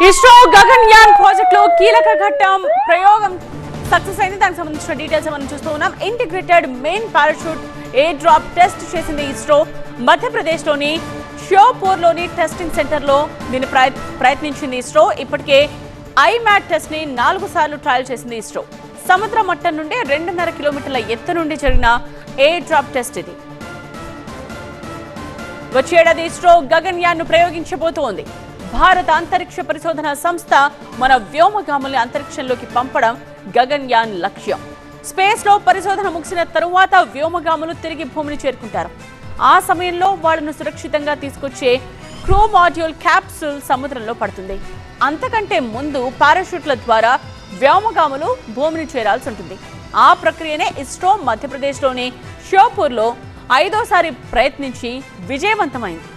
ISRO Gaganyaan project లో కీలక ఘట్టం ప్రయోగం సక్సెస్ అయింది. దానికి సంబంధించిన డీటెయిల్స్ మనం చూస్తూ ఉన్నాం. Integrated main parachute air drop test చేసింది ఇస్రో. మధ్యప్రదేశ్ లోని ష్యోపూర్ లోని టెస్టింగ్ సెంటర్ లో దీన్ని ప్రయత్నించింది ఇస్రో. ఇప్పటికే ఐమాట్ టెస్ట్ ని 4 సార్లు ట్రయల్ చేసింది ఇస్రో. సముద్ర మట్టం నుండి 2.5 కిలోమీటర్ల ఎత్తు నుండి జరిగిన ఎయిర్ డ్రాప్ టెస్ట్ ఇది. వచ్చే ఏడాది ఇస్రో గగన్యాన్ ను ప్రయోగించబోతోంది. భారత అంతరిక్ష పరిశోధన సంస్థ మన వ్యోమగాముల్ని అంతరిక్షంలోకి పంపడం గగన్యాన్ లక్ష్యం. స్పేస్ లో పరిశోధన ముగిసిన తరువాత వ్యోమగాములు తిరిగి భూమిని చేరుకుంటారు. ఆ సమయంలో వాళ్లను సురక్షితంగా తీసుకొచ్చే క్రూ మాడ్యూల్ క్యాప్సూల్ సముద్రంలో పడుతుంది. అంతకంటే ముందు పారాషూట్ల ద్వారా వ్యోమగాములు భూమిని చేరాల్సి ఉంటుంది. ఆ ప్రక్రియనే ఇస్రో మధ్యప్రదేశ్లోని ష్యోపూర్లో 5వ సారి ప్రయత్నించి విజయవంతమైంది.